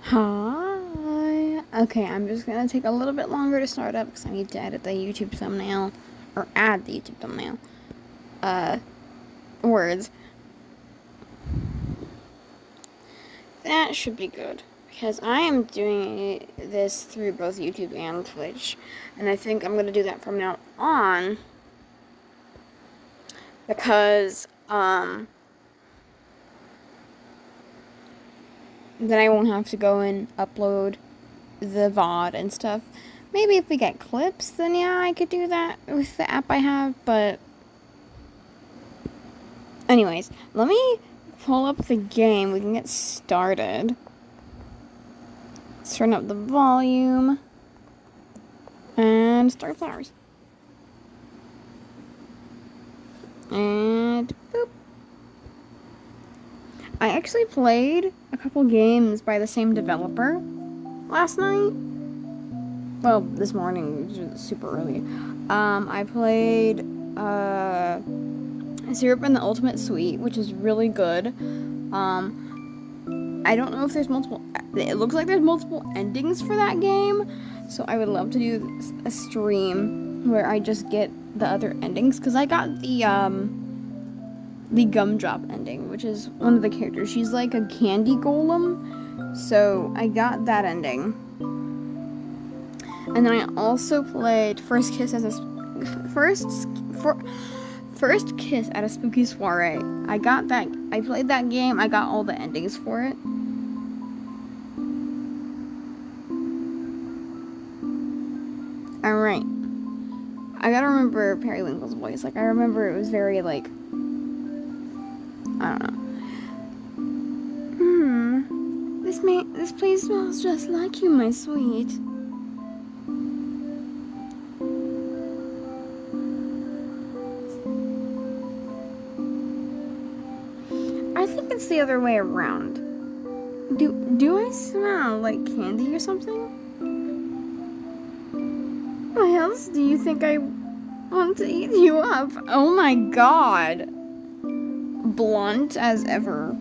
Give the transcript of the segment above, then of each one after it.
Hi. Okay, I'm just gonna take a little bit longer to start up because I need to edit the YouTube thumbnail, or add the YouTube thumbnail. Words. That should be good because I am doing this through both YouTube and Twitch, and I think I'm gonna do that from now on because then I won't have to go and upload the VOD and stuff. Maybe if we get clips, then yeah, I could do that with the app I have, but anyways, let me pull up the game. We can get started. Let's turn up the volume and start flowers. And boop. I actually played a couple games by the same developer last night. Well, this morning, which was super early. I played Syrup and the Ultimate Sweet, which is really good. I don't know if there's multiple. It looks like there's multiple endings for that game, so I would love to do a stream where I just get the other endings, because I got the gumdrop ending, which is one of the characters. She's like a candy golem, so I got that ending. And then I also played First Kiss at a Spooky Soiree. I got that. I played that game. I got all the endings for it. All right. I gotta remember Periwinkle's voice. Like, I remember it was very like, I don't know. This place smells just like you, my sweet. I think it's the other way around. Do I smell like candy or something? Why else do you think I want to eat you up? Oh my god. Blunt as ever.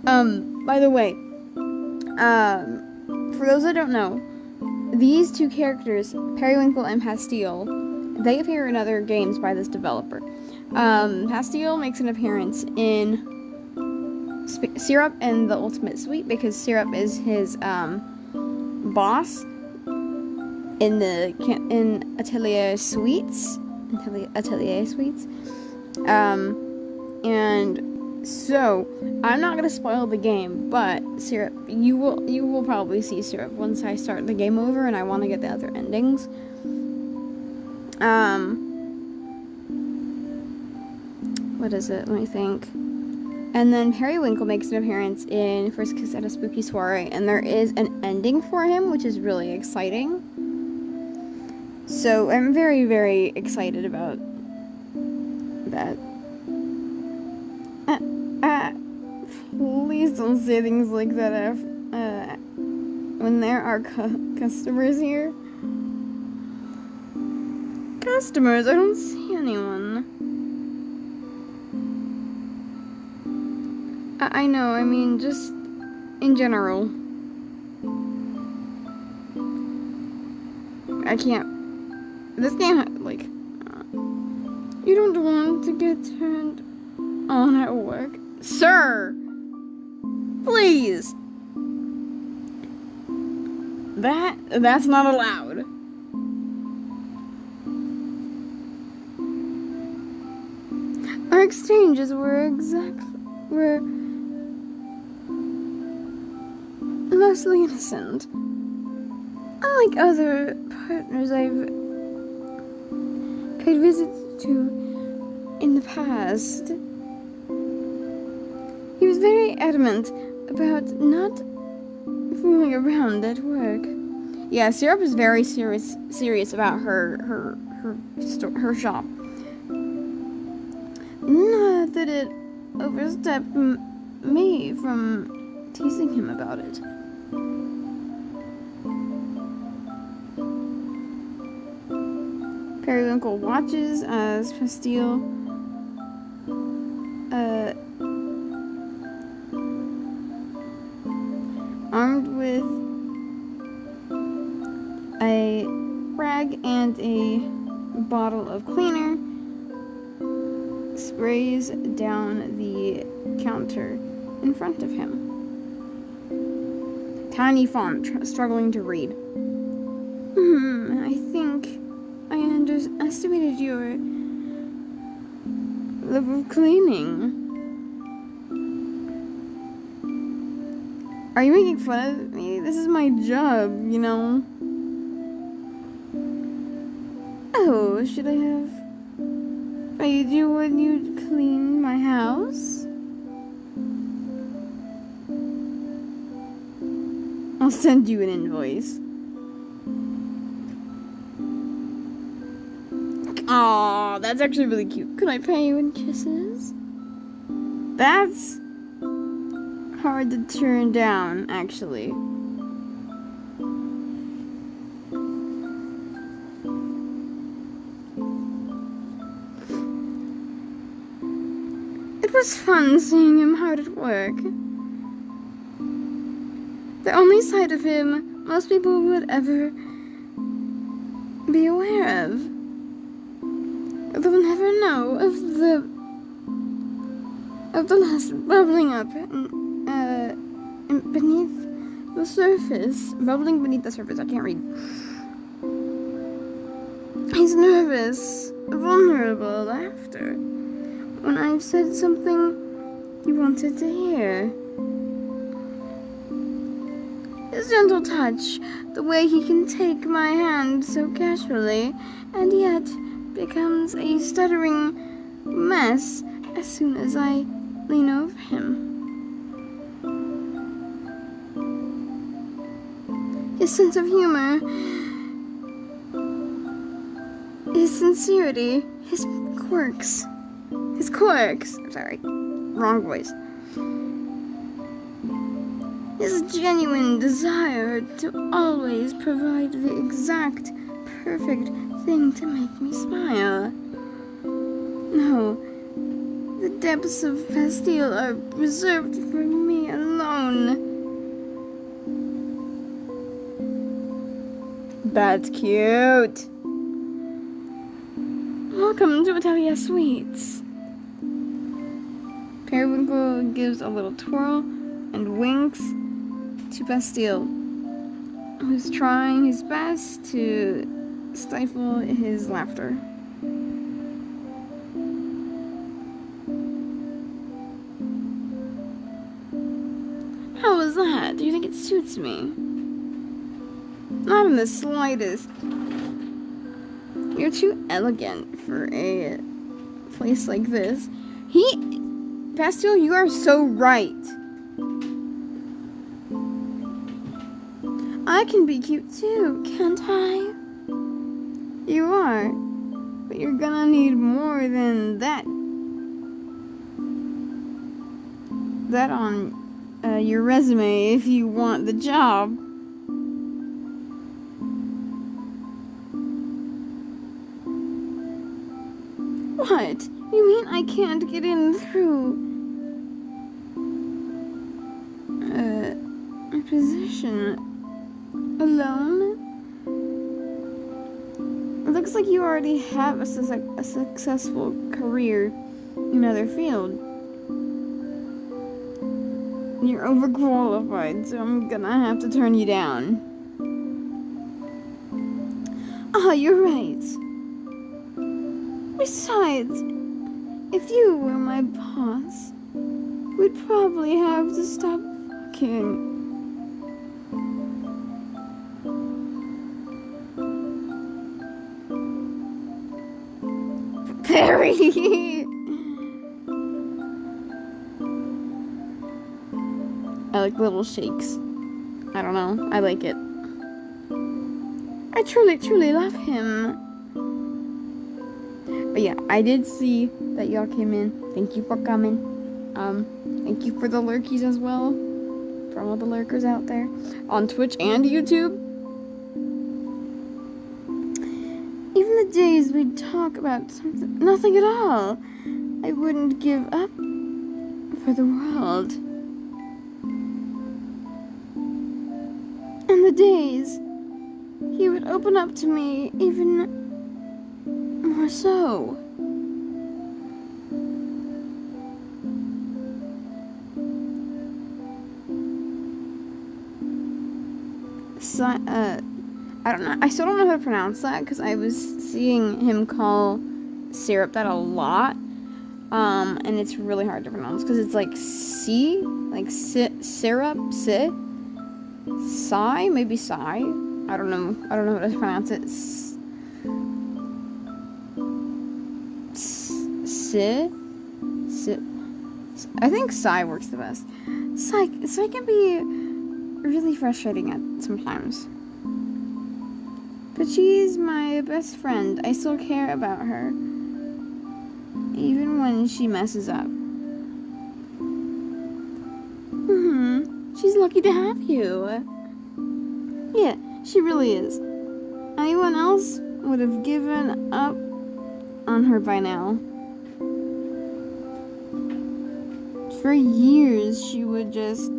By the way, for those that don't know, these two characters, Periwinkle and Pastille, they appear in other games by this developer. Pastille makes an appearance in Syrup and the Ultimate Sweet, because Syrup is his boss in Atelier Suites. And so I'm not gonna spoil the game, but Syrup, you will probably see Syrup once I start the game over and I want to get the other endings. What is it? Let me think. And then Periwinkle makes an appearance in First Kiss at a Spooky Soiree, and there is an ending for him, which is really exciting. So I'm very, very excited about that. Please don't say things like that when there are customers here. Customers? I don't see anyone. I know, I mean, just in general. I can't. This game, like, you don't want to get turned on at work. Sir! Please! That's not allowed. Our exchanges were mostly innocent. Unlike other partners I've paid visits to in the past, he was very adamant about not fooling around at work. Yeah, Syrup is very serious about her shop. Not that it overstepped me from teasing him about it. Periwinkle watches as Pastille armed armed with a rag and a bottle of cleaner, sprays down the counter in front of him. Tiny font, struggling to read. I think I underestimated your love of cleaning. Are you making fun of me? This is my job, you know. Oh, should I have paid you when you cleaned my house? I'll send you an invoice. Aw, that's actually really cute. Could I pay you in kisses? That's hard to turn down, actually. It was fun seeing him hard at work. The only side of him most people would ever be aware of. They'll never know of the last bubbling up beneath the surface. Bubbling beneath the surface. I can't read. His nervous, vulnerable laughter when I've said something you wanted to hear. His gentle touch, the way he can take my hand so casually, and yet becomes a stuttering mess as soon as I lean over him. His sense of humor, his sincerity, his quirks, sorry, wrong voice. His genuine desire to always provide the exact, perfect thing to make me smile. No, the depths of Bastille are reserved for me alone. That's cute. Welcome to Italia Sweets. Periwinkle gives a little twirl and winks to Bastille, who's trying his best to stifle his laughter. How was that? Do you think it suits me? Not in the slightest. You're too elegant for a place like this. Bastille, you are so right. I can be cute too, can't I? You are, but you're gonna need more than that. That on your resume if you want the job. What? You mean I can't get in through a position alone? It looks like you already have a successful career in another field. You're overqualified, so I'm gonna have to turn you down. Ah, you're right. Besides, if you were my boss, we'd probably have to stop fucking. Perry! I like little shakes. I don't know. I like it. I truly, truly love him. But yeah, I did see that y'all came in. Thank you for coming. Thank you for the lurkies as well. For all the lurkers out there. On Twitch and YouTube. Even the days we'd talk about something, nothing at all, I wouldn't give up for the world. the days, he would open up to me even more so. I don't know. I still don't know how to pronounce that because I was seeing him call syrup that a lot. And it's really hard to pronounce because it's like C, like syrup, sigh, maybe sigh. I don't know how to pronounce it. I think sigh works the best. Sigh can be really frustrating at sometimes. But she's my best friend. I still care about her. Even when she messes up. She's lucky to have you. Yeah, she really is. Anyone else would have given up on her by now. For years, she would just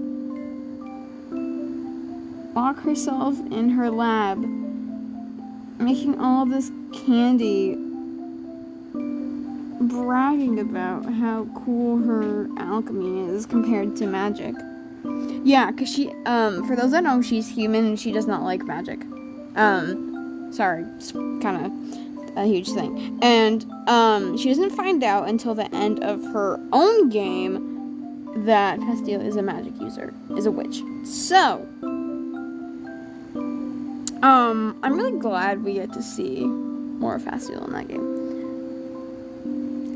lock herself in her lab, making all this candy, bragging about how cool her alchemy is compared to magic. Yeah, because she, for those that know, she's human and she does not like magic. Sorry, it's kind of a huge thing. And, she doesn't find out until the end of her own game that Pastille is a magic user, is a witch. So, I'm really glad we get to see more of Pastille in that game.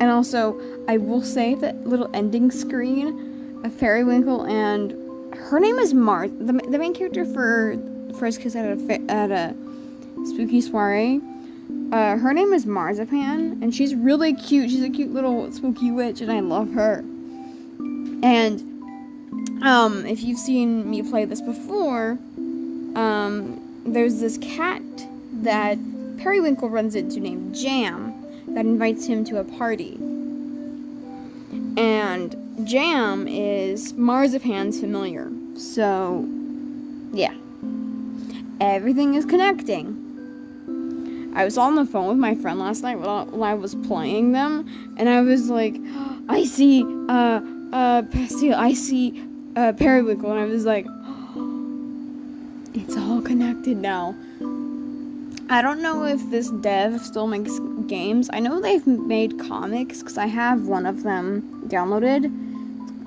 And also, I will say that little ending screen of Periwinkle and her name is Mars. The main character for First Kiss at a Spooky Soiree. Her name is Marzipan, and she's really cute. She's a cute little spooky witch, and I love her. And if you've seen me play this before, there's this cat that Periwinkle runs into named Jam that invites him to a party. And Jam is Marzipan's familiar. So, yeah. Everything is connecting. I was on the phone with my friend last night while I was playing them, and I was like, I see, Pastille, I see, Periwinkle, and I was like, it's all connected now. I don't know if this dev still makes games. I know they've made comics, because I have one of them downloaded.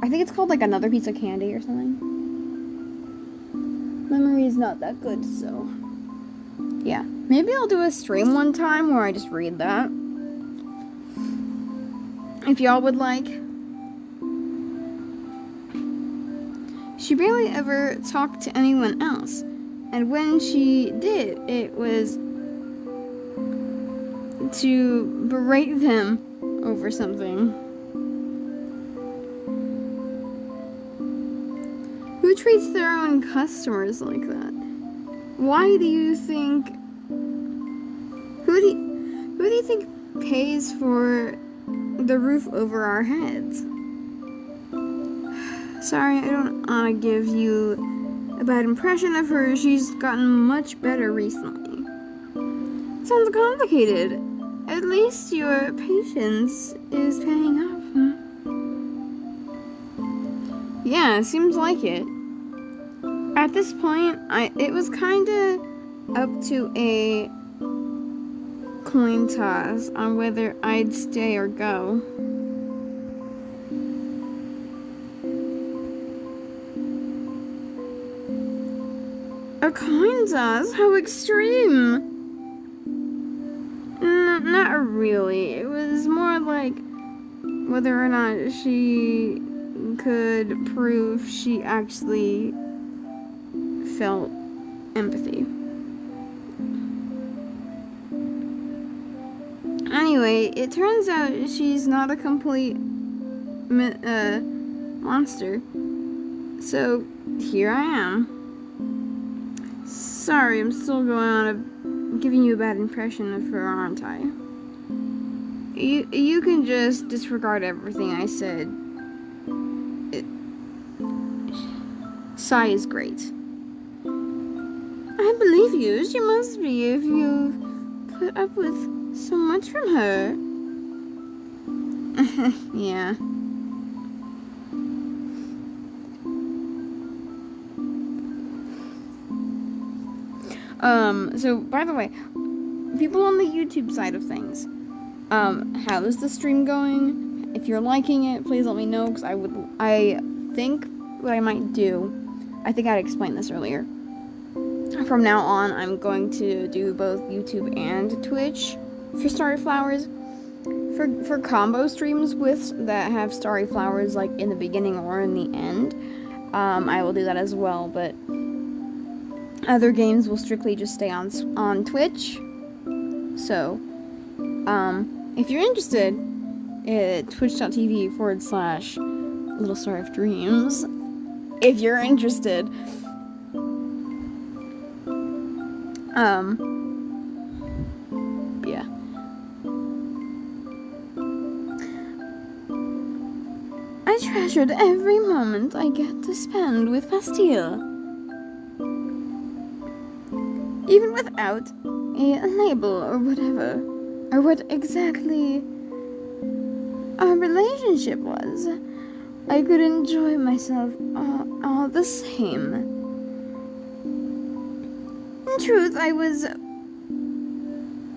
I think it's called, like, Another Piece of Candy or something. Memory is not that good, so... yeah. Maybe I'll do a stream one time where I just read that. If y'all would like. She barely ever talked to anyone else. And when she did, it was to berate them over something. Who treats their own customers like that? Why do you think... Who do you think pays for the roof over our heads? Sorry, I don't want to give you a bad impression of her. She's gotten much better recently. Sounds complicated. At least your patience is paying off. Yeah, seems like it. At this point, it was kind of up to a coin toss on whether I'd stay or go. A coin toss? How extreme! Not really. It was more like whether or not she could prove she actually felt empathy. Anyway, it turns out she's not a complete monster. So, here I am. Sorry, I'm still going on giving you a bad impression of her, aren't I? You can just disregard everything I said. Sai is great. I believe you. She must be if you've put up with so much from her. Yeah. So by the way, people on the YouTube side of things, how is the stream going? If you're liking it, please let me know, because I think what I might do, I think I'd explained this earlier. From now on, I'm going to do both YouTube and Twitch for Starry Flowers. For combo streams that have Starry Flowers like in the beginning or in the end, I will do that as well, but other games will strictly just stay on Twitch. So, if you're interested, twitch.tv/Little Star of Dreams. If you're interested, yeah. I treasured every moment I get to spend with Bastille. Even without a label or whatever, or what exactly our relationship was, I could enjoy myself all the same. In truth, I was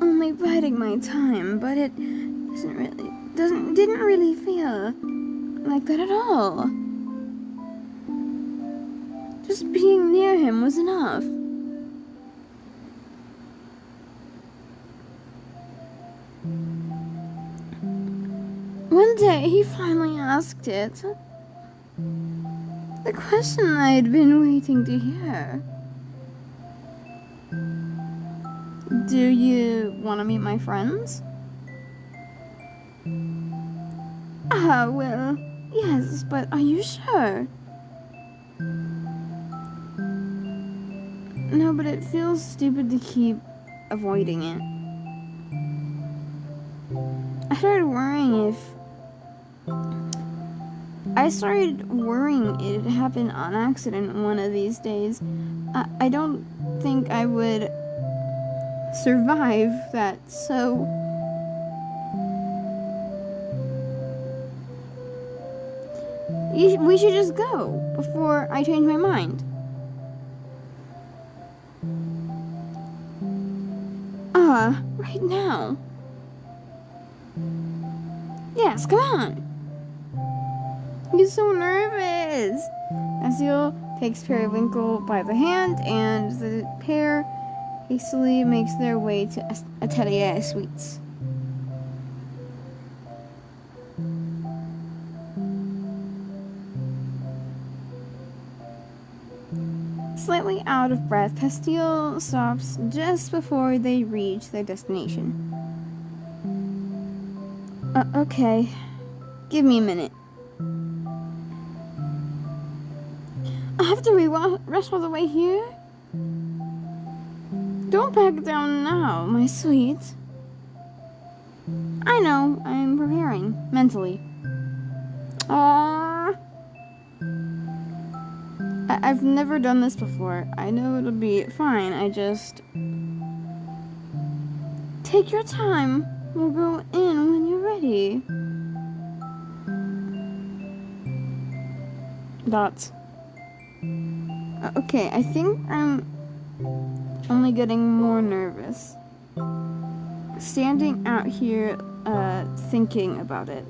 only biding my time, but it didn't really feel like that at all. Just being near him was enough. One day he finally asked it. The question I'd been waiting to hear. Do you want to meet my friends? Well, yes, but are you sure? No, but it feels stupid to keep avoiding it. I started worrying it'd happen on accident one of these days. I don't think I would survive that, so we should just go before I change my mind. Right now. Yes, come on. He's so nervous. Bastille takes Periwinkle by the hand, and the pair hastily makes their way to Atelier Suites. Slightly out of breath, Bastille stops just before they reach their destination. Okay. Give me a minute. I have to rest all the way here? Don't back down now, my sweet. I know, I'm preparing, mentally. Aww. I've never done this before. I know it'll be fine, I just... Take your time. We'll go in when you're ready. Dots. Okay, I think I'm only getting more nervous. Standing out here, thinking about it.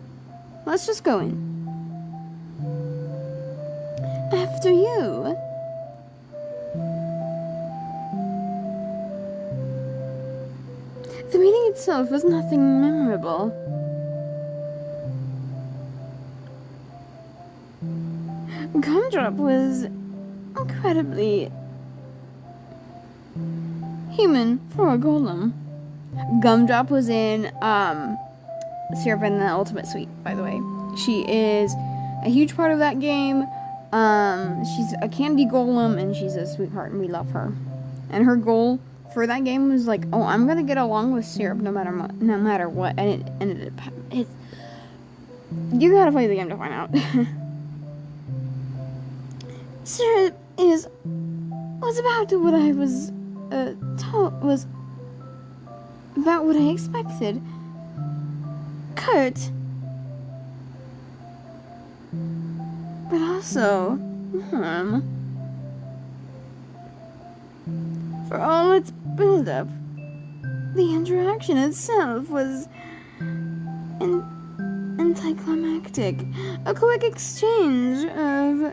Let's just go in. After you. The meeting itself was nothing memorable. Gumdrop was incredibly human for a golem. Gumdrop was in Syrup and the Ultimate Suite, by the way. She is a huge part of that game. She's a candy golem, and she's a sweetheart, and we love her. And her goal for that game was like, oh, I'm gonna get along with Syrup no matter what. And it you gotta play the game to find out. Syrup was about what I was was about what I expected. Kurt. But also warm. For all its build-up, the interaction itself was anticlimactic. A quick exchange of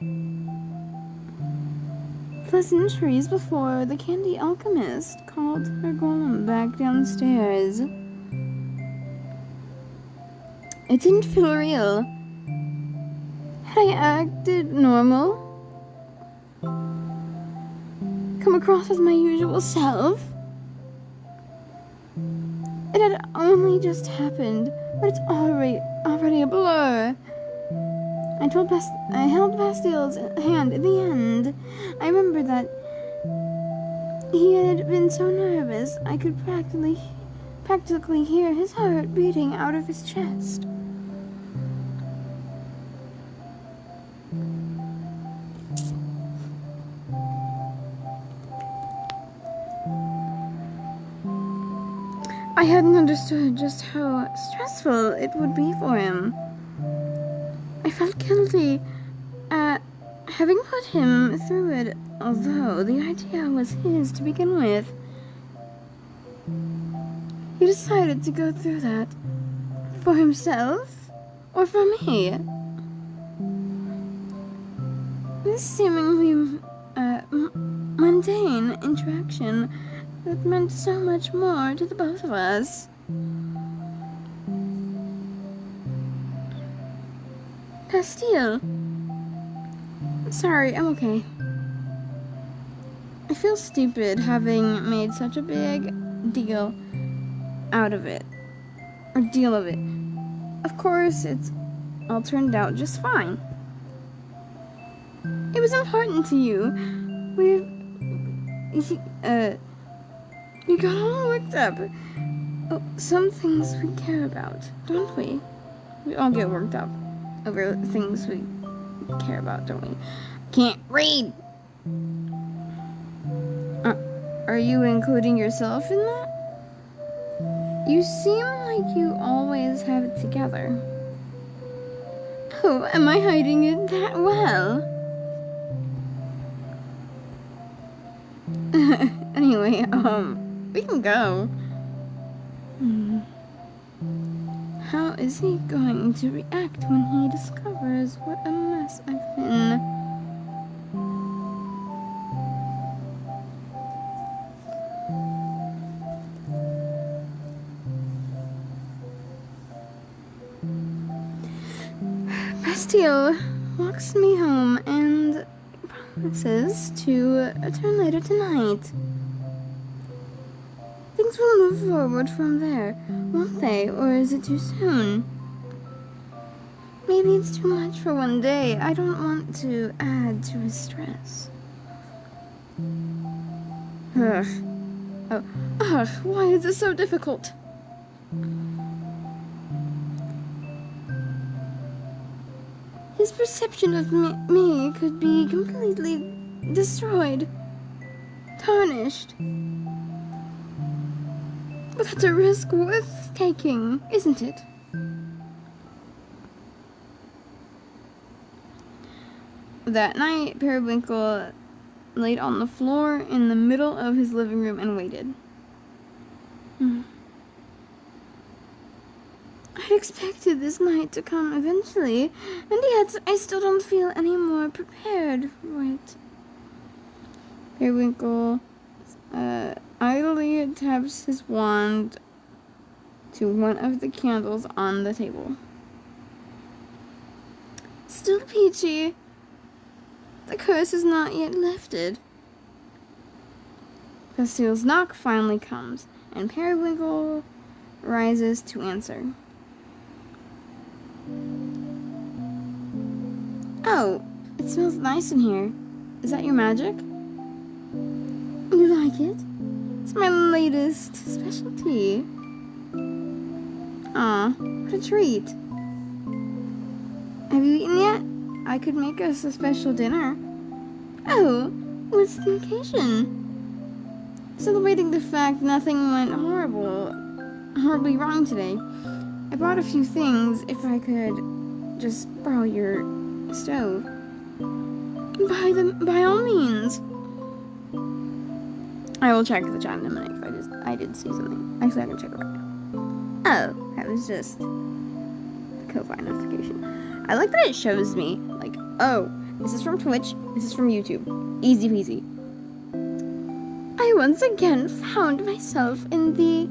pleasantries before the candy alchemist called her golem back downstairs. It didn't feel real. Had I acted normal? Come across as my usual self? It had only just happened, but it's already a blur. I held Bastille's hand in the end. I remember that he had been so nervous I could practically hear his heart beating out of his chest. I hadn't understood just how stressful it would be for him. I felt guilty at having put him through it, although the idea was his to begin with. He decided to go through that for himself or for me. This seemingly mundane interaction that meant so much more to the both of us. Bastille. Sorry, I'm okay. I feel stupid having made such a big deal out of it. Or deal of it. Of course, it's all turned out just fine. It was important to you. You got all worked up. Oh, some things we care about, don't we? We all get worked up over things we care about, don't we? Can't read! Are you including yourself in that? You seem like you always have it together. Oh, am I hiding it that well? Anyway, we can go. How is he going to react when he discovers what a mess I've been? Bastille walks me home and promises to return later tonight. Things will move forward from there, won't they? Or is it too soon? Maybe it's too much for one day. I don't want to add to his stress. Ugh. Why is this so difficult? His perception of me could be completely destroyed, tarnished. But that's a risk worth taking, isn't it? That night, Periwinkle laid on the floor in the middle of his living room and waited. I'd expected this night to come eventually, and yet I still don't feel any more prepared for it. Periwinkle idly taps his wand to one of the candles on the table. Still peachy. The curse is not yet lifted. Bastille's knock finally comes, and Periwinkle rises to answer. Oh, it smells nice in here. Is that your magic? You like it? It's my latest specialty. Aw, what a treat. Have you eaten yet? I could make us a special dinner. Oh, what's the occasion? Celebrating the fact nothing went horribly wrong today, I brought a few things if I could just borrow your stove. By all means. I will check the chat in a minute. I did see something. Actually, I can check it right now. Oh, that was just the Ko-Fi notification. I like that it shows me, like, oh, this is from Twitch, this is from YouTube. Easy peasy. I once again found myself in the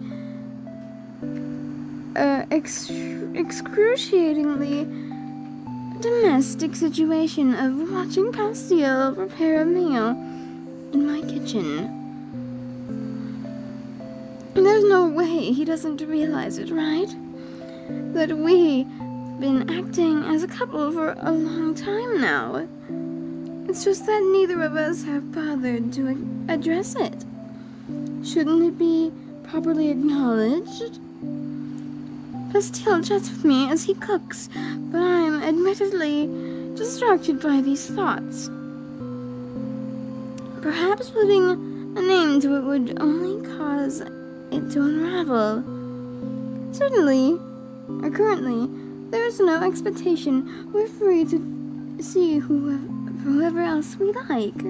excruciatingly domestic situation of watching Pastille prepare a meal in my kitchen. There's no way he doesn't realize it, right? That we've been acting as a couple for a long time now. It's just that neither of us have bothered to address it. Shouldn't it be properly acknowledged? Pastille chats with me as he cooks, but I'm admittedly distracted by these thoughts. Perhaps putting a name to it would only cause it to unravel. Currently, there is no expectation. We're free to see whoever else we like.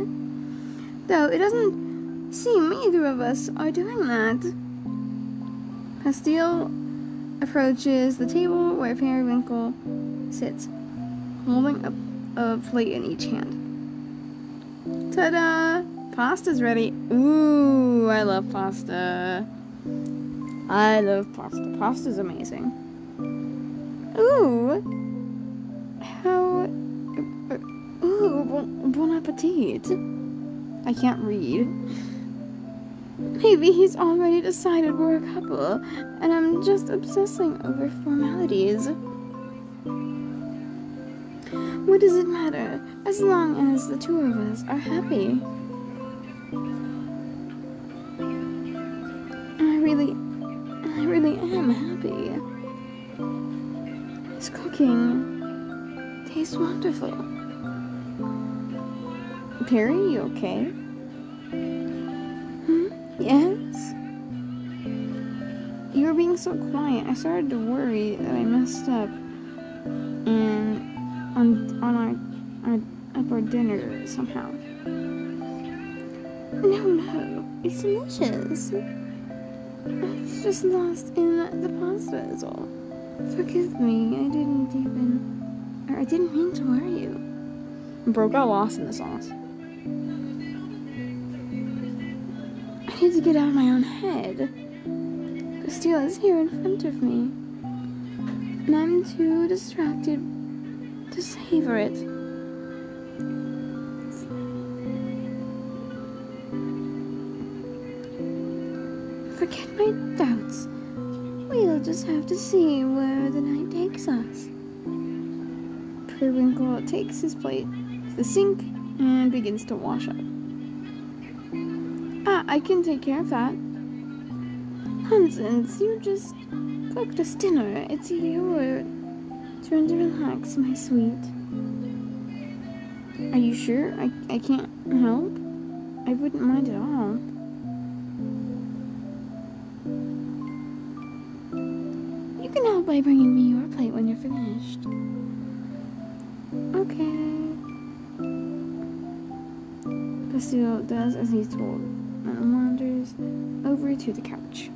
Though it doesn't seem either of us are doing that. Pastille approaches the table where Periwinkle sits, holding a plate in each hand. Ta-da! Pasta's ready. Ooh, I love pasta. I love pasta. Pasta's amazing. Ooh! Bon appetit. I can't read. Maybe he's already decided we're a couple, and I'm just obsessing over formalities. What does it matter, as long as the two of us are happy? I really am happy. His cooking tastes wonderful. Perry, you okay? Yes? You were being so quiet. I started to worry that I messed up on our dinner somehow. No, it's delicious. I was just lost in the pasta is all. Forgive me, I didn't mean to worry you. Bro got lost in the sauce. I need to get out of my own head. Pastille is here in front of me, and I'm too distracted to savor it. Forget my doubts. We'll just have to see where the night takes us. Periwinkle takes his plate to the sink and begins to wash up. I can take care of that. Nonsense, you just cooked us dinner. It's your turn to relax, my sweet. Are you sure? I can't help? I wouldn't mind at all. You can help by bringing me your plate when you're finished. Okay. Pastille does as he's told and wanders over to the couch.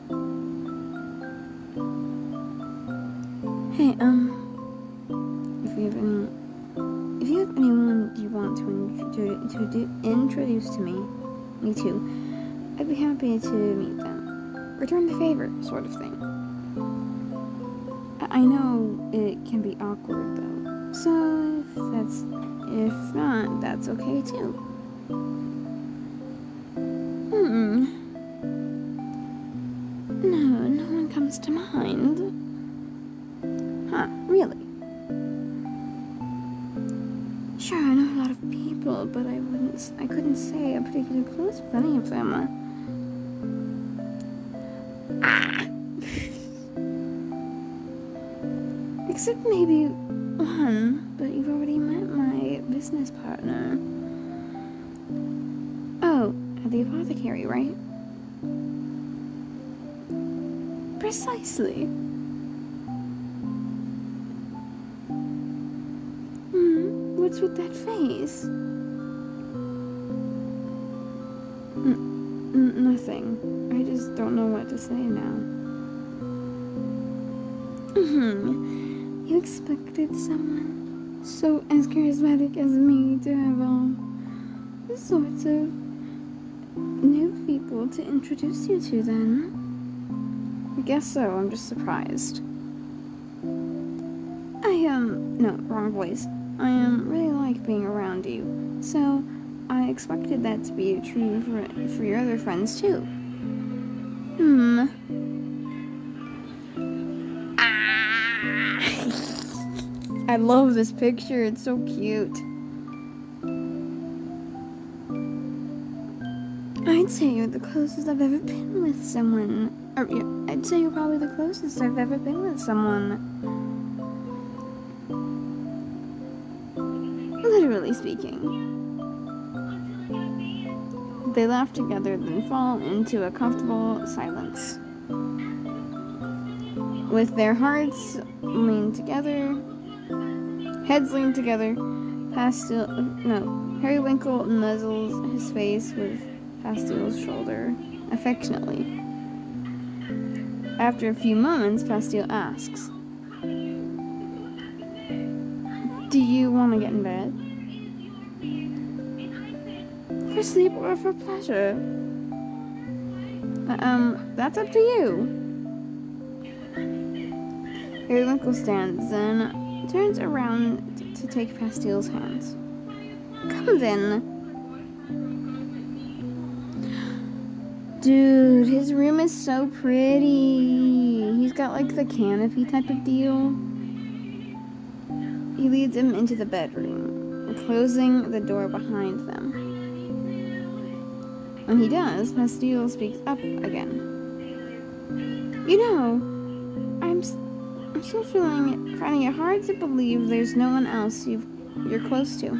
Hey, if you have anyone you want to introduce to me too, I'd be happy to meet them. Return the favor, sort of thing. I know it can be awkward though, so if not, that's okay too. No one comes to mind. Huh, really? Sure, I know a lot of people, but I couldn't say I'm particularly close with any of them. Except maybe one, but you've already met my business partner. Oh, at the apothecary, right? Precisely. What's with that face? Nothing. I just don't know what to say now. You expected someone so as charismatic as me to have all sorts of new people to introduce you to then? I guess so. I'm just surprised. No, wrong voice. I really like being around you, so I expected that to be true for your other friends too. I love this picture. It's so cute. I'd say you're the closest I've ever been with someone. Or, yeah, I'd say you're probably the closest I've ever been with someone. Literally speaking. They laugh together, then fall into a comfortable silence. With their heads leaned together, Periwinkle nuzzles his face with Pastile's shoulder affectionately. After a few moments, Pastile asks, "Do you want to get in bed? For sleep or for pleasure?" That's up to you." Periwinkle stands, then turns around to take Pastile's hands. "Come then." Dude, his room is so pretty. He's got like the canopy type of deal. He leads him into the bedroom, closing the door behind them. When he does, Pastile speaks up again. "You know, I'm still finding it hard to believe there's no one else you're close to."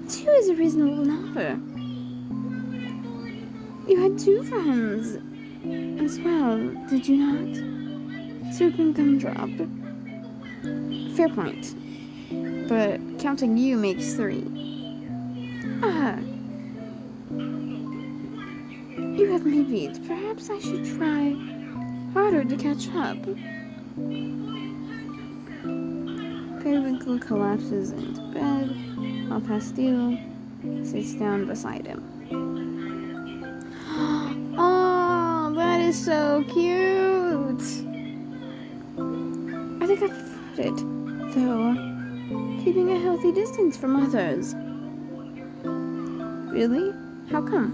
Two is a reasonable number. You had two friends as well, did you not? Serpent Gumdrop. Fair point. But counting you makes 3. You have me beat. Perhaps I should try harder to catch up. Periwinkle collapses into bed, while Pastile sits down beside him. Oh, that is so cute! I think I've heard it, though. Keeping a healthy distance from others. Really? How come?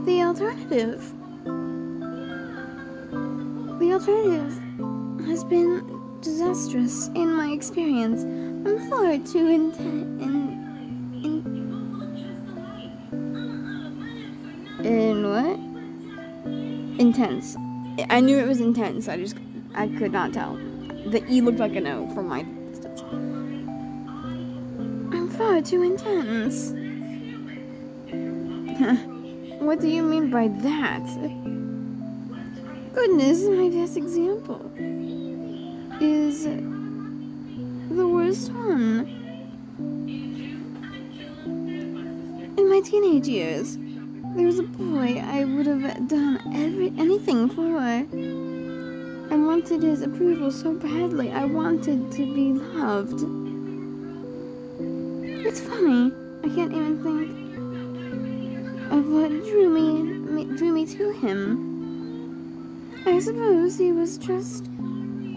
The alternative has been disastrous in my experience. I'm far too intense. I knew it was intense. I could not tell. The E looked like an O from my distance. I'm far too intense. What do you mean by that? Goodness, my best example is the worst one. In my teenage years, there was a boy I would have done anything for. I wanted his approval so badly. I wanted to be loved. It's funny, I can't even think of what drew me to him. I suppose he was just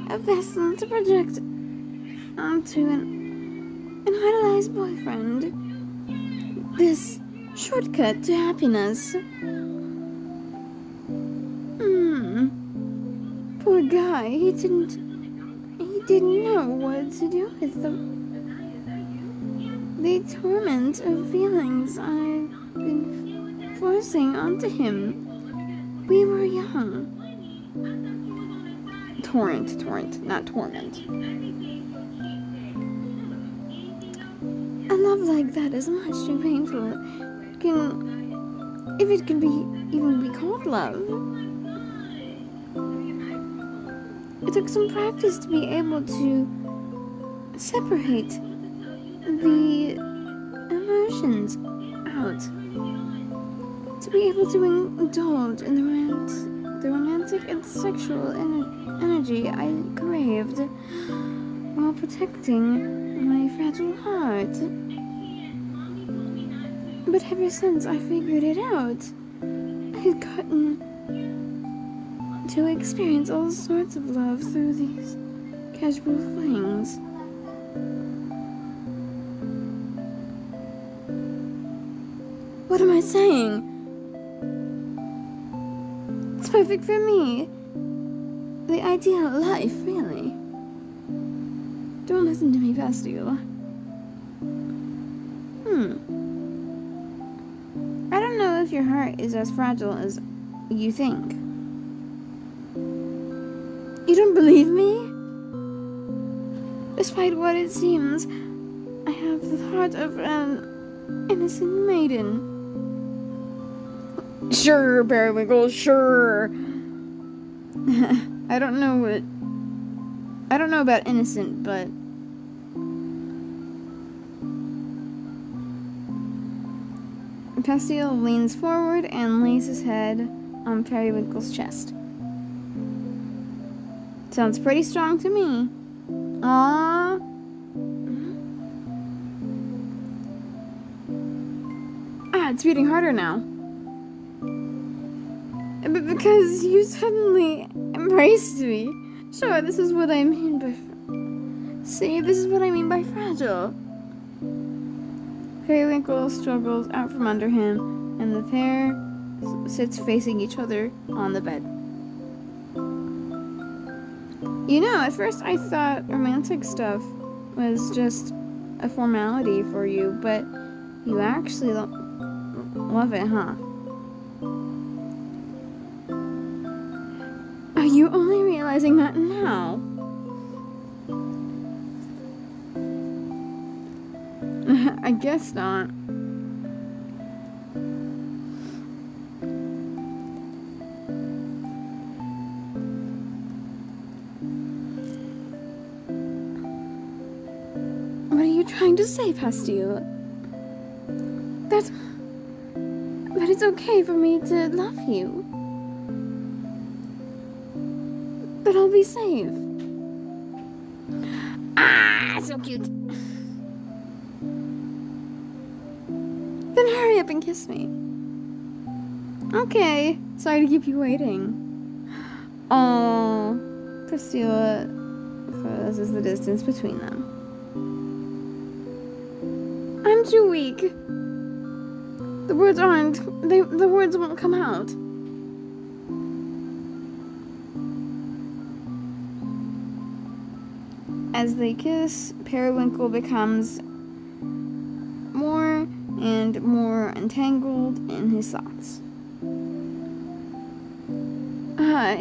a vessel to project onto an idolized boyfriend. This shortcut to happiness. Poor guy, he didn't know what to do with the torment of feelings I've been forcing onto him. We were young. Torrent, not torment. love like that is much too painful. If it can even be called love. It took some practice to be able to separate the emotions out. To be able to indulge in the romantic and sexual energy I craved while protecting my fragile heart. But ever since I figured it out, I had gotten to experience all sorts of love through these casual flings. What am I saying? It's perfect for me. The ideal life, really. Don't listen to me, Bastille. I don't know if your heart is as fragile as you think. You don't believe me? Despite what it seems, I have the heart of an innocent maiden. Sure, Periwinkle, sure. I don't know about innocent, but Bastille leans forward and lays his head on Periwinkle's chest. Sounds pretty strong to me. Aww. It's beating harder now. But because you suddenly embraced me. Sure, this is what I mean by... See, this is what I mean by fragile. Periwinkle struggles out from under him, and the pair sits facing each other on the bed. You know, at first I thought romantic stuff was just a formality for you, but you actually love it, huh? Are you only realizing that now? I guess not. What are you trying to say, Bastille? That it's okay for me to love you. That I'll be safe. Ah, so cute. Then hurry up and kiss me. Okay, sorry to keep you waiting. Oh, Priscilla closes the distance between them. I'm too weak. The words won't come out. As they kiss, Periwinkle becomes more and more entangled in his socks.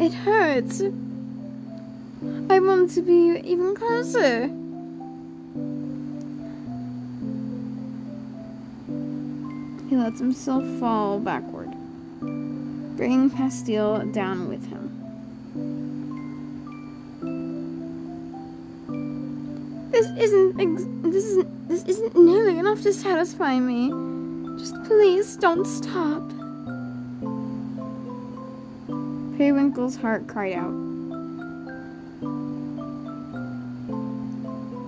It hurts. I want to be even closer. He lets himself fall backward, bringing Bastille down with him. This isn't nearly enough to satisfy me. Just please don't stop. Periwinkle's heart cried out.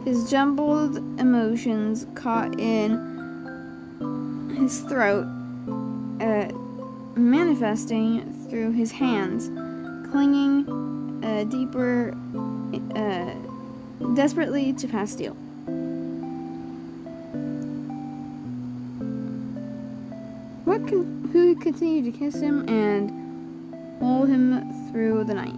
His jumbled emotions caught in his throat, manifesting through his hands, clinging deeper, desperately to Bastille. Who continued to kiss him and hold him through the night.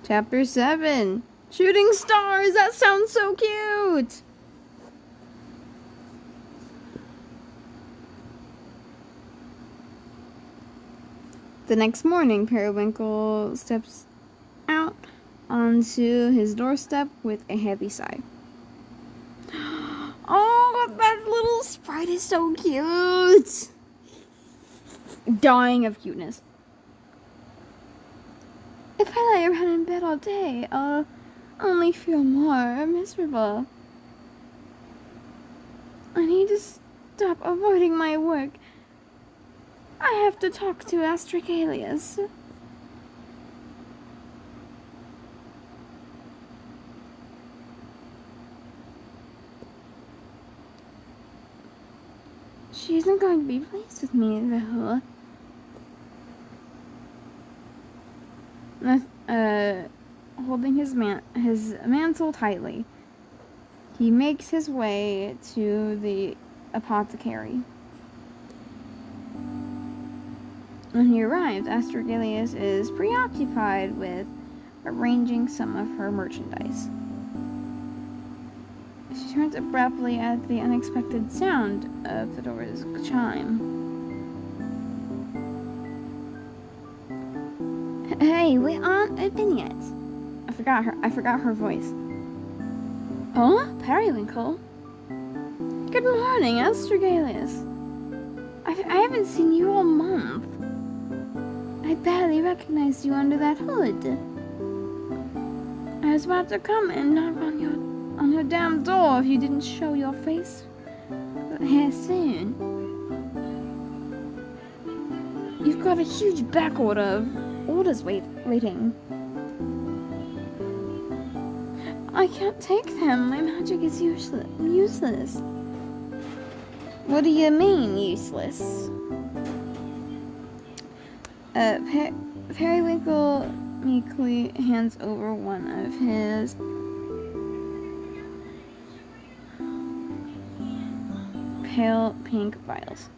Chapter 7. Shooting stars! That sounds so cute! The next morning, Periwinkle steps out onto his doorstep with a heavy sigh. Oh, that little sprite is so cute! Dying of cuteness. If I lay around in bed all day, I'll only feel more miserable. I need to stop avoiding my work. I have to talk to Astragalus. She isn't going to be pleased with me, though. Holding his mantle tightly, he makes his way to the apothecary. When he arrives, Astragalus is preoccupied with arranging some of her merchandise. She turns abruptly at the unexpected sound of the door's chime. Hey, we aren't open yet. I forgot her voice. Oh, Periwinkle. Good morning, Astragalus. I haven't seen you all month. I barely recognized you under that hood. I was about to come and knock on your damn door if you didn't show your face here soon. You've got a huge back order of orders waiting. I can't take them. My magic is useless. What do you mean, useless? Periwinkle meekly hands over one of his pale pink vials.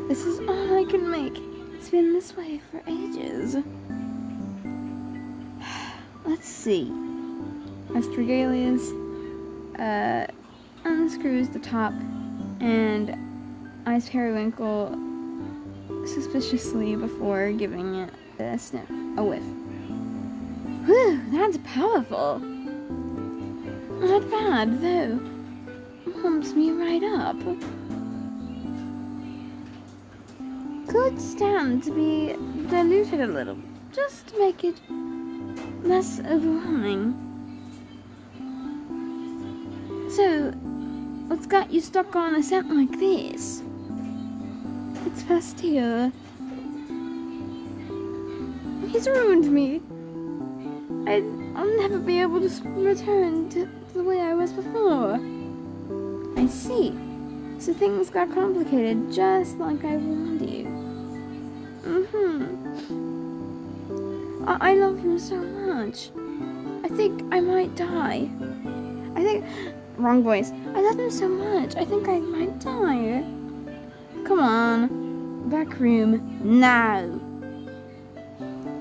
This is all I can make. It's been this way for ages. Let's see. Astragalus unscrews the top and eyes Periwinkle suspiciously before giving it a sniff, a whiff. Whew, that's powerful. Not bad, though. Pumps me right up. Could stand to be diluted a little, just to make it less overwhelming. So, what's got you stuck on a scent like this? It's Pastille. He's ruined me. I'll never be able to return to the way I was before. I see. So things got complicated just like I warned you. I love him so much. I think I might die. Wrong voice. I love him so much. I think I might die. Come on. Back room. Now.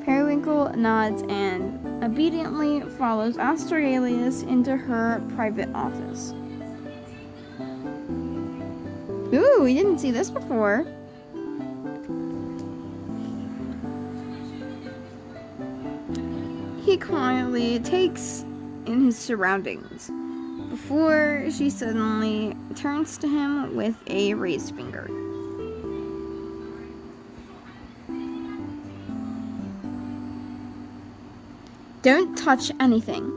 Periwinkle nods and obediently follows Astragalus into her private office. Ooh, we didn't see this before. He quietly takes in his surroundings before she suddenly turns to him with a raised finger. Don't touch anything.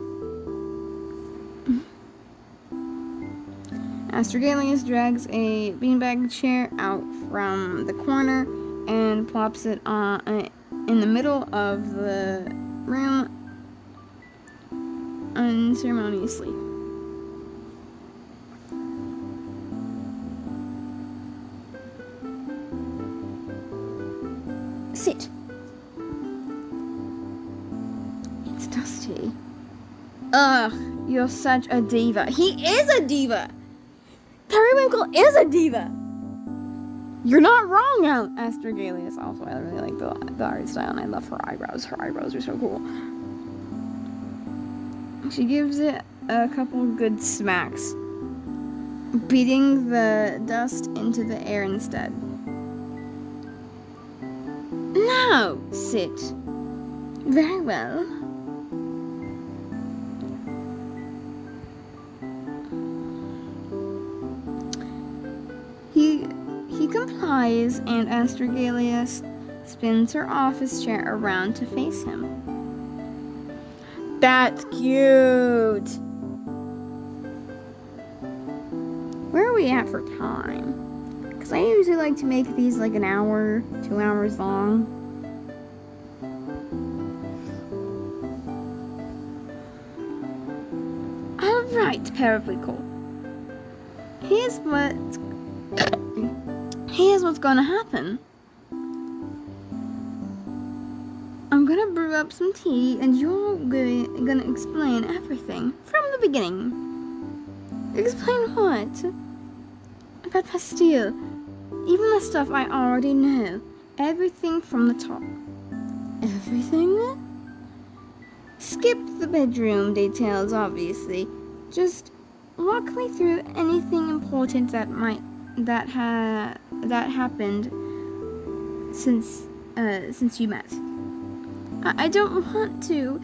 Astragalus drags a beanbag chair out from the corner and plops it in the middle of the room unceremoniously. Sit. It's dusty. Ugh, you're such a diva. He is a diva! Periwinkle is a diva! You're not wrong, Astragalus. Also, I really like the art style, and I love her eyebrows. Her eyebrows are so cool. She gives it a couple good smacks, beating the dust into the air instead. Now, sit. Very well. replies, and Astragalus spins her office chair around to face him. That's cute! Where are we at for time? Because I usually like to make these like an hour, 2 hours long. Alright, Periwinkle. Here's what's gonna happen. I'm gonna brew up some tea and you're gonna explain everything from the beginning. Explain what? About Pastille. Even the stuff I already know. Everything from the top. Everything? Skip the bedroom details, obviously. Just walk me through anything important that happened since you met. I don't want to.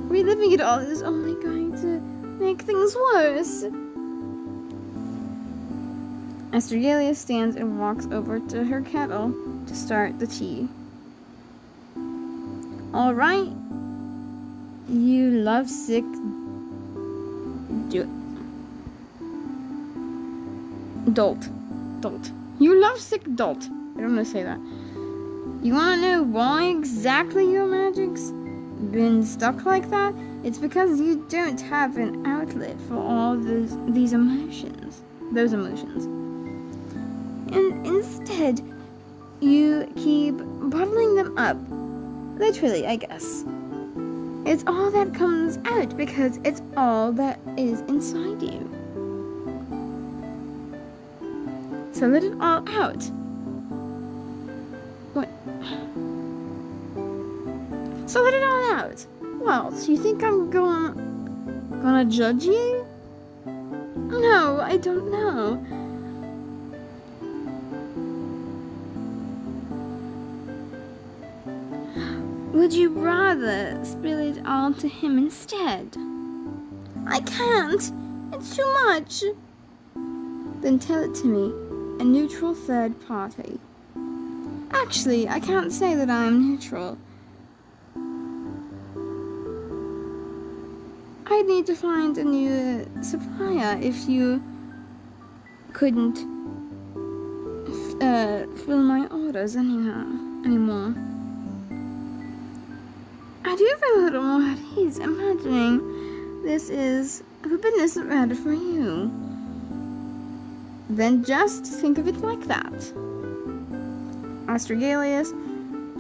Reliving it all is only going to make things worse. Astragalus stands and walks over to her kettle to start the tea. All right, you lovesick dolt. You lovesick dolt. I don't know how to say that. You want to know why exactly your magic's been stuck like that? It's because you don't have an outlet for all these emotions. Those emotions. And instead, you keep bottling them up. Literally, I guess. It's all that comes out because it's all that is inside you. So let it all out. What? So let it all out. Well, do you think I'm gonna judge you? No, I don't know. Would you rather spill it all to him instead? I can't. It's too much. Then tell it to me, a neutral third party. Actually, I can't say that I'm neutral. I'd need to find a new supplier if you couldn't fill my orders anymore. I do feel a little more at ease imagining this is a business matter for you. Then just think of it like that. Astragalus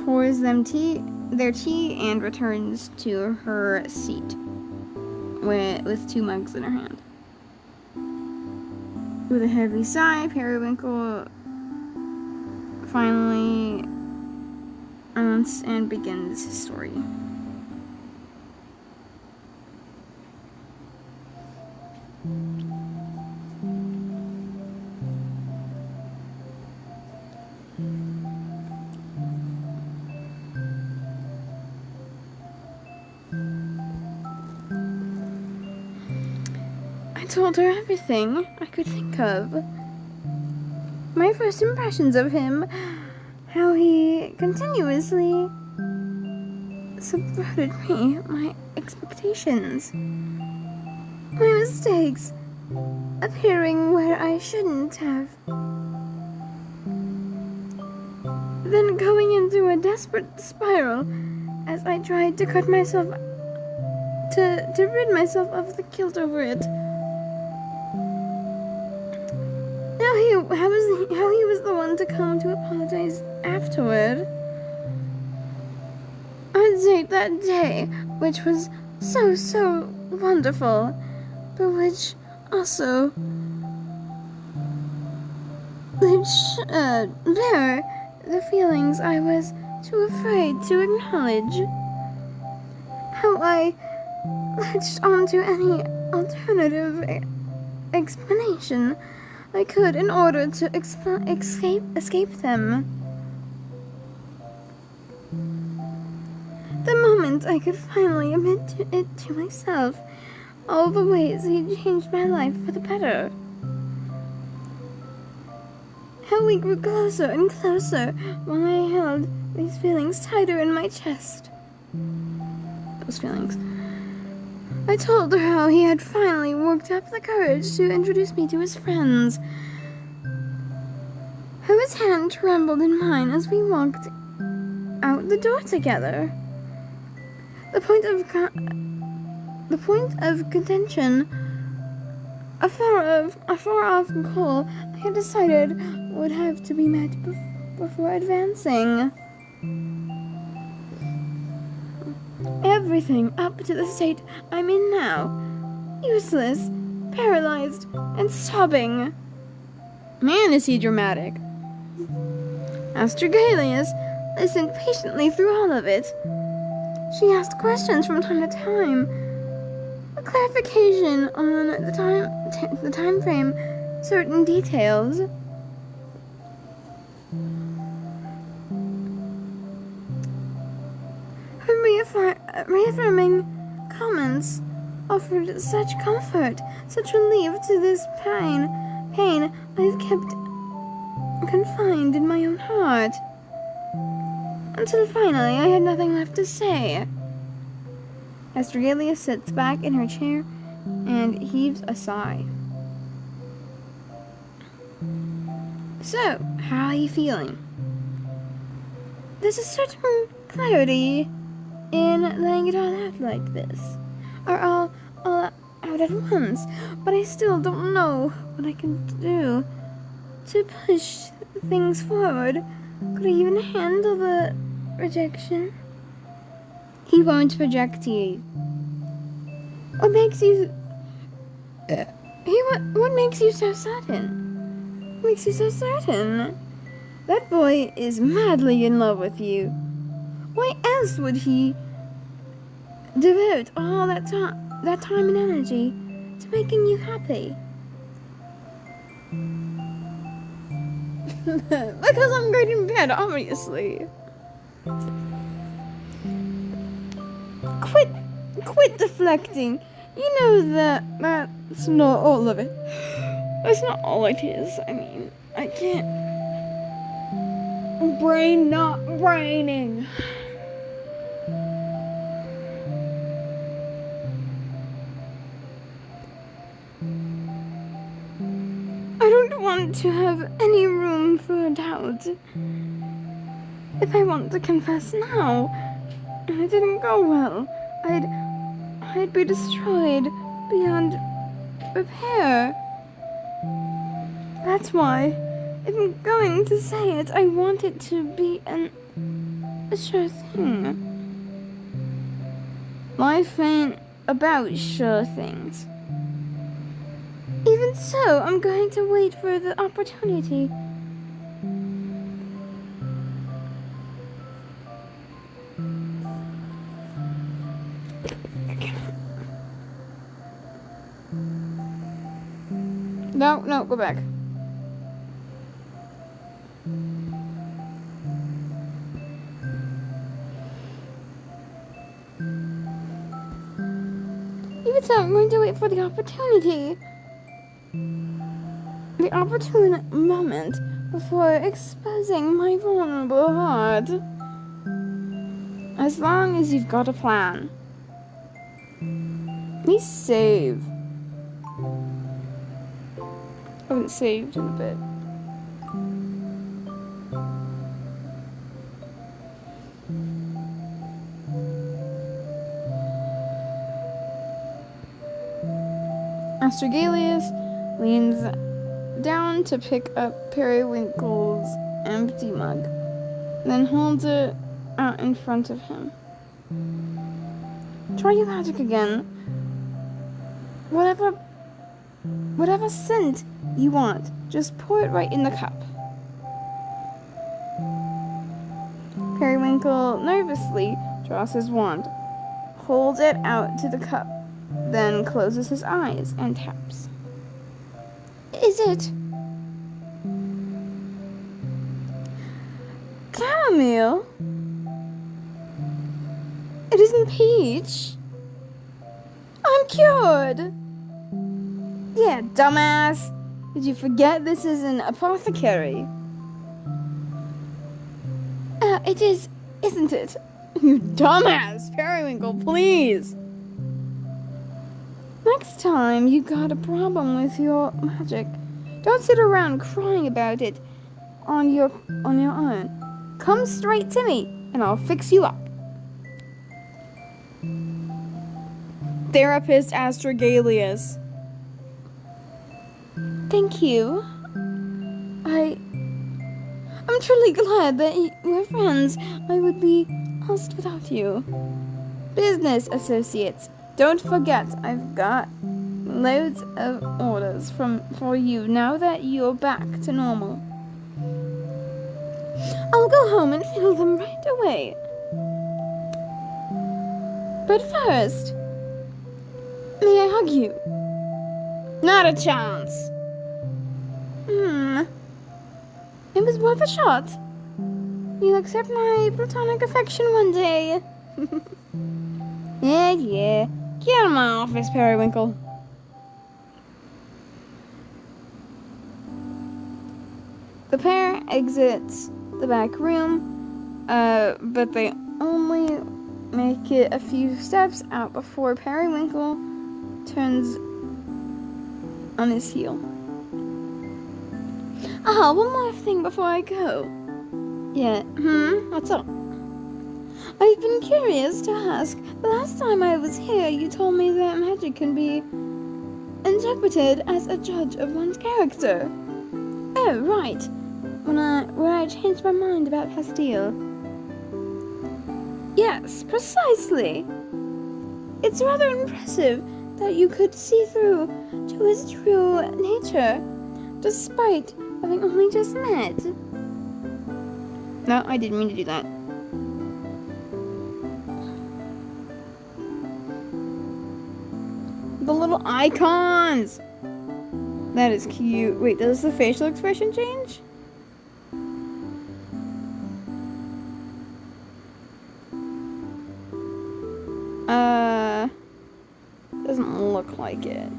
pours their tea and returns to her seat with 2 mugs in her hand. With a heavy sigh, Periwinkle finally ends and begins his story. I told her everything I could think of. My first impressions of him, how he continuously subverted me, my expectations, my mistakes, appearing where I shouldn't have, then going into a desperate spiral as I tried to cut myself, to rid myself of the guilt over it. How he was the one to come to apologize afterward. Our date that day, which was so wonderful, but which also blur the feelings I was too afraid to acknowledge. How I latched onto any alternative explanation I could in order to escape them. The moment I could finally admit it to myself, all the ways he changed my life for the better. how we grew closer and closer while I held these feelings tighter in my chest. Those feelings. I told her how he had finally worked up the courage to introduce me to his friends. How his hand trembled in mine as we walked out the door together. The point of contention, a far-off goal I had decided would have to be met before advancing. Everything up to the state I'm in now, useless, paralyzed, and sobbing. Man, is he dramatic. Astragalus listened patiently through all of it. She asked questions from time to time. A clarification on the time frame, certain details. Her reaffirming comments offered such comfort, such relief to this pain I've kept confined in my own heart. Until finally I had nothing left to say. Astragalus sits back in her chair and heaves a sigh. So, how are you feeling? There's a certain clarity in laying it all out like this, or all out at once, but I still don't know what I can do to push things forward. Could I even handle the rejection? He won't reject you. What makes you what makes you so certain? What makes you so certain? That boy is madly in love with you. Why else would he devote all that time and energy to making you happy? Because I'm great in bed, obviously. Quit deflecting. You know that's not all of it. That's not all it is. I mean, I can't. Brain not braining. I don't want to have any room for doubt. If I want to confess now, it didn't go well. I'd be destroyed beyond repair. That's why, if I'm going to say it, I want it to be a sure thing. Life ain't about sure things. Even so, I'm going to wait for the opportunity. No, go back. Even so, I'm going to wait for the opportunity. The opportune moment before exposing my vulnerable heart. As long as you've got a plan. Please save. I haven't saved in a bit. Astragalus leans down to pick up Periwinkle's empty mug, then holds it out in front of him. Try your magic again. Whatever scent you want, just pour it right in the cup. Periwinkle nervously draws his wand, holds it out to the cup, then closes his eyes and taps. Is it chamomile? It isn't peach. I'm cured. Yeah, dumbass. Did you forget this is an apothecary? It is, isn't it? You dumbass! Periwinkle, please! Next time you got a problem with your magic, don't sit around crying about it on your own. Come straight to me, and I'll fix you up. Therapist Astragalus. Thank you. I'm truly glad that we're friends. I would be lost without you. Business associates, don't forget I've got loads of orders for you now that you're back to normal. I'll go home and fill them right away. But first, may I hug you? Not a chance. It was worth a shot. You'll accept my platonic affection one day. Yeah. Get out of my office, Periwinkle. The pair exits the back room, but they only make it a few steps out before Periwinkle turns on his heel. One more thing before I go. Yeah, what's up? I've been curious to ask. The last time I was here, you told me that magic can be interpreted as a judge of one's character. Oh, right. When I changed my mind about Pastille. Yes, precisely. It's rather impressive that you could see through to his true nature, despite having only just met. No, I didn't mean to do that. The little icons! That is cute. Wait, does the facial expression change? Doesn't look like it.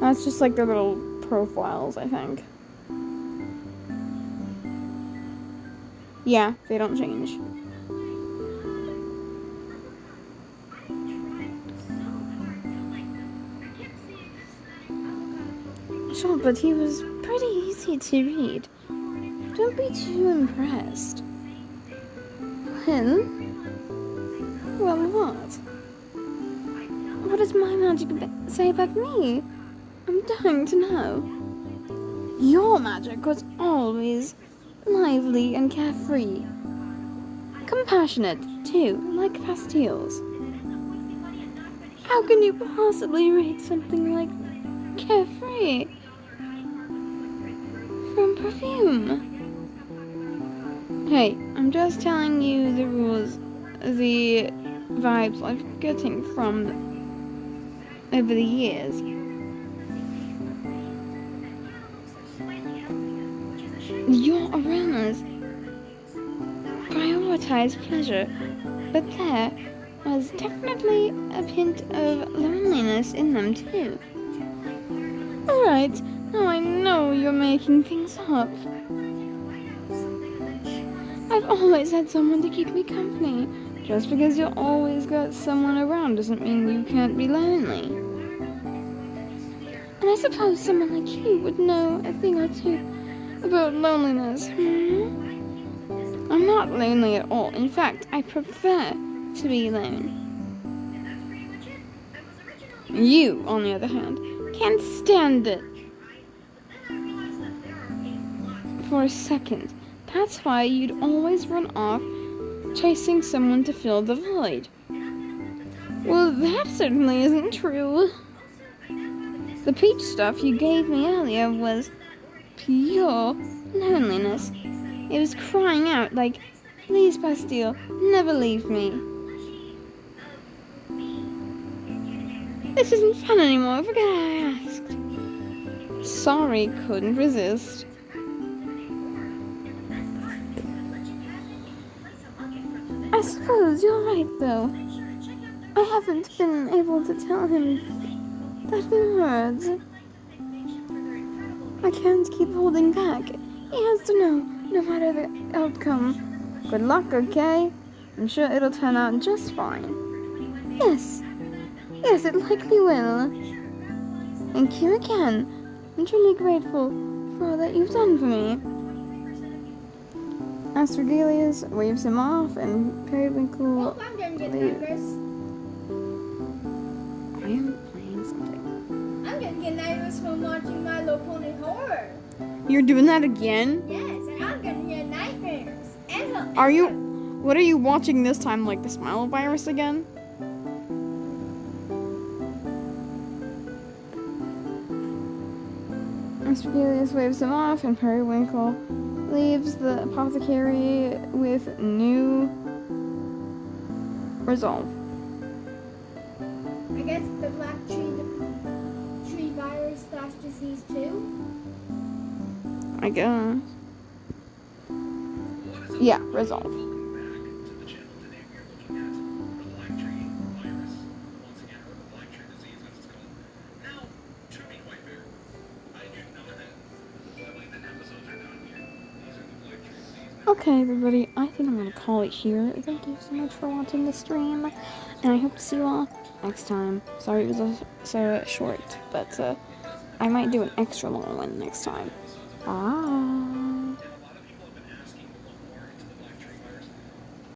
That's just like their little profiles, I think. Yeah, they don't change. Sure, but he was pretty easy to read. Don't be too impressed. Well, what? What does my magic say about me? I'm dying to know. Your magic was always lively and carefree. Compassionate, too, like Pastille's. How can you possibly read something like carefree from perfume? Hey, I'm just telling you the rules, the vibes I'm getting from over the years. Your aromas prioritize pleasure, but there was definitely a hint of loneliness in them too. Alright, now I know you're making things up. I've always had someone to keep me company. Just because you always got someone around doesn't mean you can't be lonely. And I suppose someone like you would know a thing or two about loneliness. I'm not lonely at all. In fact, I prefer to be alone. You, on the other hand, can't stand it for a second. That's why you'd always run off chasing someone to fill the void. Well, that certainly isn't true. The peach stuff you gave me earlier was pure loneliness. It was crying out like, please, Pastille, never leave me. This isn't fun anymore, forget I asked. Sorry, couldn't resist. I suppose you're right, though. I haven't been able to tell him that in words. I can't keep holding back. He has to know, no matter the outcome. Good luck, okay? I'm sure it'll turn out just fine. Yes, it likely will. Thank you again. I'm truly grateful for all that you've done for me. Astragalus waves him off, and Periwinkle I'm gonna get leaves. nervous. I am playing something. I'm gonna get nervous from watching My Little Pony horror. You're doing that again? Yes, and I'm gonna get nightmares. Are you? What are you watching this time? Like the Smile Virus again? Astragalus waves him off, and Periwinkle leaves the apothecary with new resolve. I guess the black tree virus / disease too. I guess. Yeah, resolve. Okay, everybody, I think I'm going to call it here. Thank you so much for watching the stream, and I hope to see you all next time. Sorry it was so short, but I might do an extra long one next time. Bye!